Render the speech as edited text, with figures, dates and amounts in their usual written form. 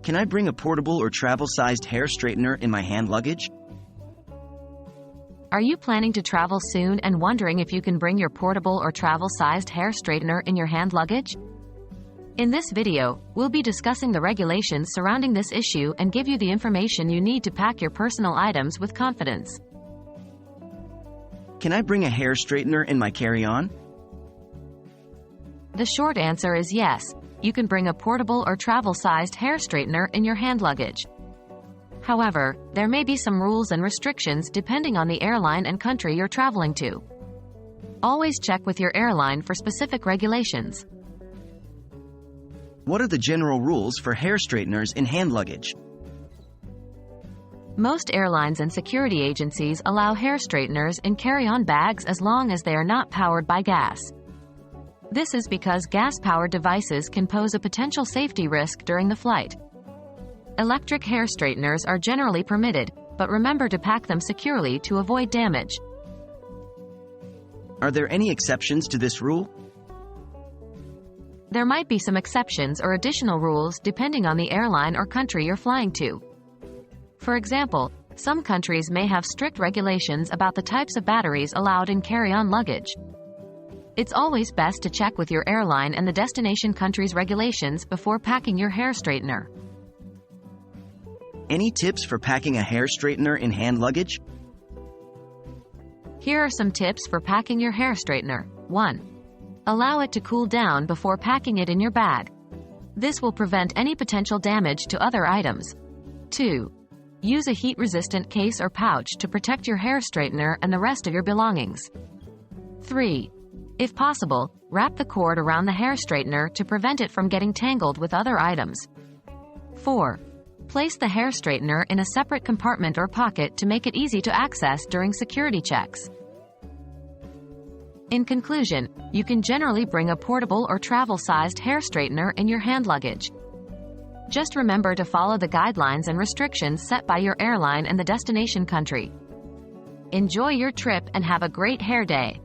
Can I bring a portable or travel-sized hair straightener in my hand luggage? Are you planning to travel soon and wondering if you can bring your portable or travel-sized hair straightener in your hand luggage? In this video, we'll be discussing the regulations surrounding this issue and give you the information you need to pack your personal items with confidence. Can I bring a hair straightener in my carry-on? The short answer is yes, you can bring a portable or travel-sized hair straightener in your hand luggage. However, there may be some rules and restrictions depending on the airline and country you're traveling to. Always check with your airline for specific regulations. What are the general rules for hair straighteners in hand luggage? Most airlines and security agencies allow hair straighteners in carry-on bags as long as they are not powered by gas. This is because gas-powered devices can pose a potential safety risk during the flight. Electric hair straighteners are generally permitted, but remember to pack them securely to avoid damage. Are there any exceptions to this rule? There might be some exceptions or additional rules depending on the airline or country you're flying to. For example, some countries may have strict regulations about the types of batteries allowed in carry-on luggage. It's always best to check with your airline and the destination country's regulations before packing your hair straightener. Any tips for packing a hair straightener in hand luggage? Here are some tips for packing your hair straightener. 1. Allow it to cool down before packing it in your bag. This will prevent any potential damage to other items. 2. Use a heat-resistant case or pouch to protect your hair straightener and the rest of your belongings. 3. If possible, wrap the cord around the hair straightener to prevent it from getting tangled with other items. 4. Place the hair straightener in a separate compartment or pocket to make it easy to access during security checks. In conclusion, you can generally bring a portable or travel-sized hair straightener in your hand luggage. Just remember to follow the guidelines and restrictions set by your airline and the destination country. Enjoy your trip and have a great hair day.